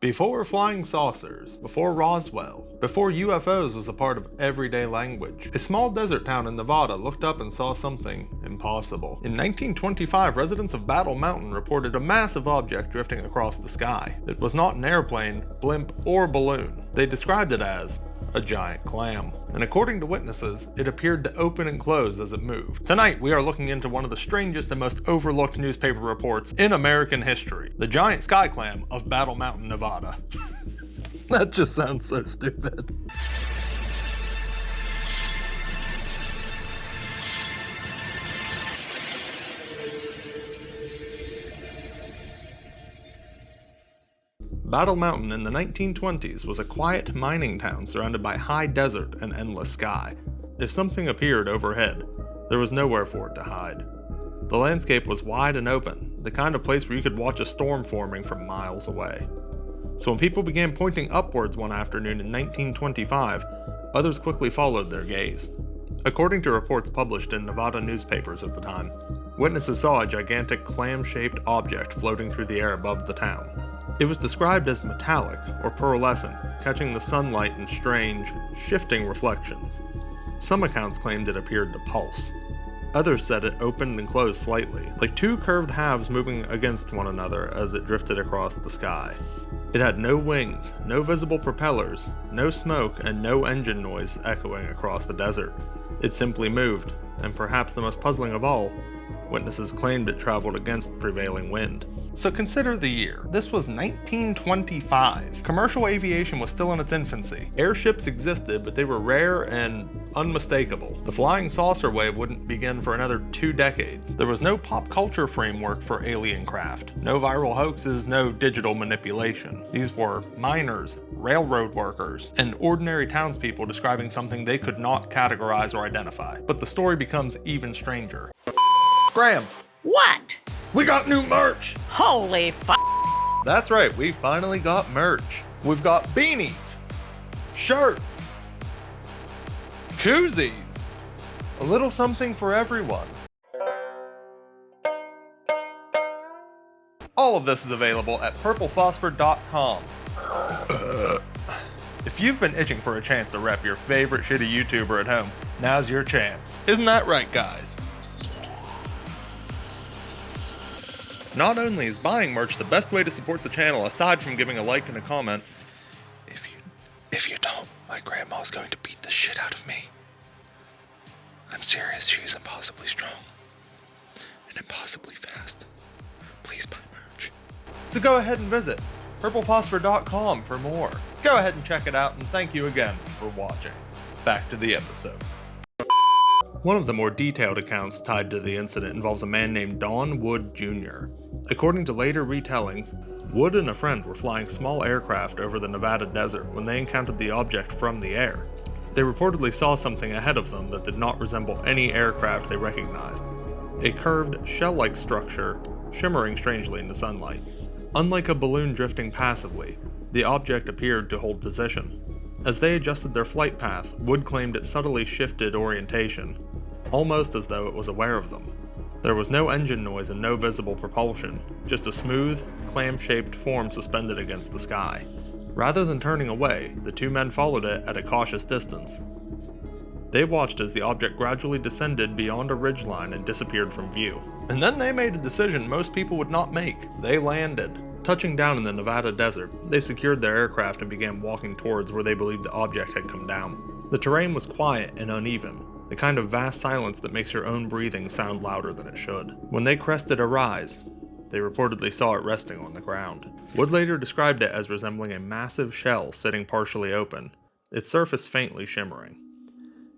Before flying saucers, before Roswell, before UFOs was a part of everyday language, a small desert town in Nevada looked up and saw something impossible. In 1925, residents of Battle Mountain reported a massive object drifting across the sky. It was not an airplane, blimp, or balloon. They described it as a giant clam. And according to witnesses, it appeared to open and close as it moved. Tonight, we are looking into one of the strangest and most overlooked newspaper reports in American history: the giant sky clam of Battle Mountain, Nevada. That just sounds so stupid. Battle Mountain in the 1920s was a quiet mining town surrounded by high desert and endless sky. If something appeared overhead, there was nowhere for it to hide. The landscape was wide and open, the kind of place where you could watch a storm forming from miles away. So when people began pointing upwards one afternoon in 1925, others quickly followed their gaze. According to reports published in Nevada newspapers at the time, witnesses saw a gigantic clam-shaped object floating through the air above the town. It was described as metallic or pearlescent, catching the sunlight in strange, shifting reflections. Some accounts claimed it appeared to pulse. Others said it opened and closed slightly, like two curved halves moving against one another as it drifted across the sky. It had no wings, no visible propellers, no smoke, and no engine noise echoing across the desert. It simply moved, and perhaps the most puzzling of all, witnesses claimed it traveled against prevailing wind. So consider the year. This was 1925. Commercial aviation was still in its infancy. Airships existed, but they were rare and unmistakable. The flying saucer wave wouldn't begin for another 2 decades. There was no pop culture framework for alien craft. No viral hoaxes, no digital manipulation. These were miners, railroad workers, and ordinary townspeople describing something they could not categorize or identify. But the story becomes even stranger. Graham! What? We got new merch! Holy f***! That's right, we finally got merch. We've got beanies, shirts, koozies, a little something for everyone. All of this is available at purplephosphor.com. If you've been itching for a chance to rep your favorite shitty YouTuber at home, now's your chance. Isn't that right, guys? Not only is buying merch the best way to support the channel aside from giving a like and a comment, if you don't, my grandma's going to beat the shit out of me. I'm serious, she's impossibly strong. And impossibly fast. Please buy merch. So go ahead and visit purplephosphor.com for more. Go ahead and check it out, and thank you again for watching. Back to the episode. One of the more detailed accounts tied to the incident involves a man named Don Wood Jr. According to later retellings, Wood and a friend were flying small aircraft over the Nevada desert when they encountered the object from the air. They reportedly saw something ahead of them that did not resemble any aircraft they recognized. A curved, shell-like structure, shimmering strangely in the sunlight. Unlike a balloon drifting passively, the object appeared to hold position. As they adjusted their flight path, Wood claimed it subtly shifted orientation, almost as though it was aware of them. There was no engine noise and no visible propulsion, just a smooth, clam-shaped form suspended against the sky. Rather than turning away, the two men followed it at a cautious distance. They watched as the object gradually descended beyond a ridgeline and disappeared from view. And then they made a decision most people would not make. They landed. Touching down in the Nevada desert, they secured their aircraft and began walking towards where they believed the object had come down. The terrain was quiet and uneven, the kind of vast silence that makes your own breathing sound louder than it should. When they crested a rise, they reportedly saw it resting on the ground. Wood later described it as resembling a massive shell sitting partially open, its surface faintly shimmering.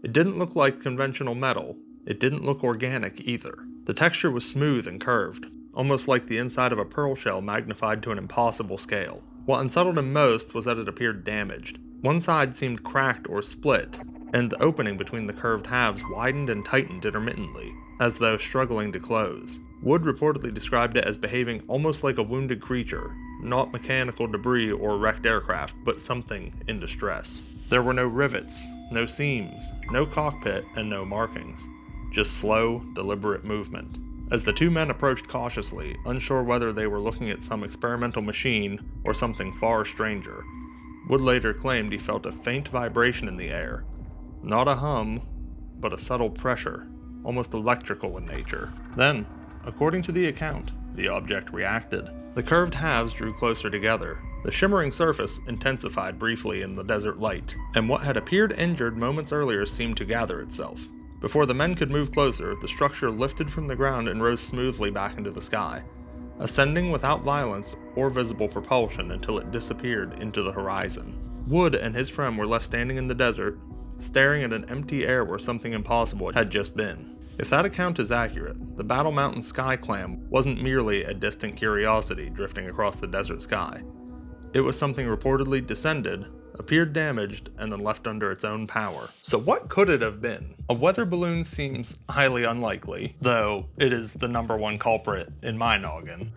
It didn't look like conventional metal. It didn't look organic either. The texture was smooth and curved, almost like the inside of a pearl shell magnified to an impossible scale. What unsettled him most was that it appeared damaged. One side seemed cracked or split, and the opening between the curved halves widened and tightened intermittently, as though struggling to close. Wood reportedly described it as behaving almost like a wounded creature, not mechanical debris or wrecked aircraft, but something in distress. There were no rivets, no seams, no cockpit, and no markings. Just slow, deliberate movement. As the two men approached cautiously, unsure whether they were looking at some experimental machine or something far stranger, Wood later claimed he felt a faint vibration in the air. Not a hum, but a subtle pressure, almost electrical in nature. Then, according to the account, the object reacted. The curved halves drew closer together. The shimmering surface intensified briefly in the desert light, and what had appeared injured moments earlier seemed to gather itself. Before the men could move closer, the structure lifted from the ground and rose smoothly back into the sky, ascending without violence or visible propulsion until it disappeared into the horizon. Wood and his friend were left standing in the desert, staring at an empty air where something impossible had just been. If that account is accurate, the Battle Mountain Sky Clam wasn't merely a distant curiosity drifting across the desert sky. It was something reportedly descended, appeared damaged, and then left under its own power. So what could it have been? A weather balloon seems highly unlikely, though it is the #1 culprit in my noggin.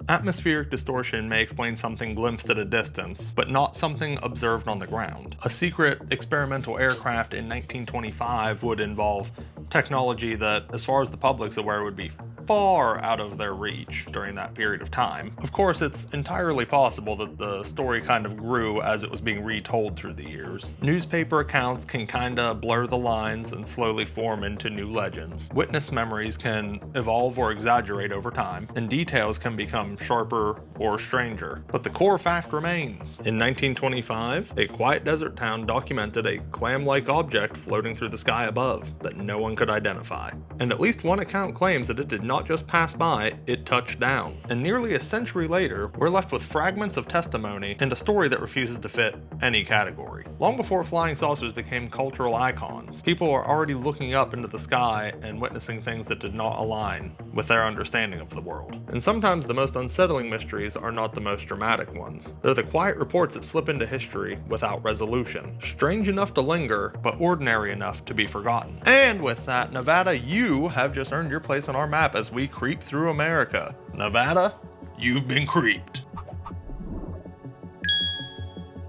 Atmospheric distortion may explain something glimpsed at a distance, but not something observed on the ground. A secret experimental aircraft in 1925 would involve technology that, as far as the public's aware, would be far out of their reach during that period of time. Of course, it's entirely possible that the story kind of grew as it was being retold through the years. Newspaper accounts can kinda blur the lines and slowly form into new legends. Witness memories can evolve or exaggerate over time, and details can become sharper or stranger. But the core fact remains. In 1925, a quiet desert town documented a clam-like object floating through the sky above that no one could identify. And at least one account claims that it did not just pass by, it touched down. And nearly a century later, we're left with fragments of testimony and a story that refuses to fit any category. Long before flying saucers became cultural icons, people were already looking up into the sky and witnessing things that did not align with their understanding of the world. And sometimes the most unsettling mysteries are not the most dramatic ones. They're the quiet reports that slip into history without resolution. Strange enough to linger, but ordinary enough to be forgotten. And with that, Nevada, you have just earned your place on our map as we creep through America. Nevada, you've been creeped.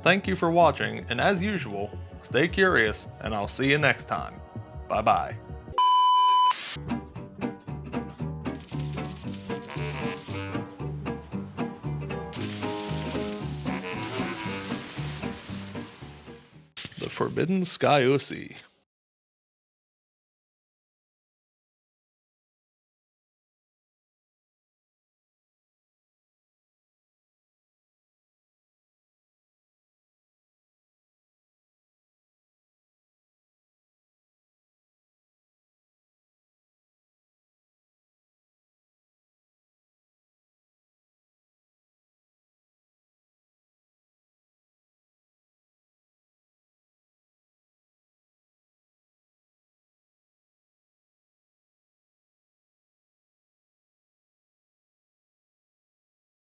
Thank you for watching, and as usual, stay curious, and I'll see you next time. Bye-bye. The Forbidden Sky Usi.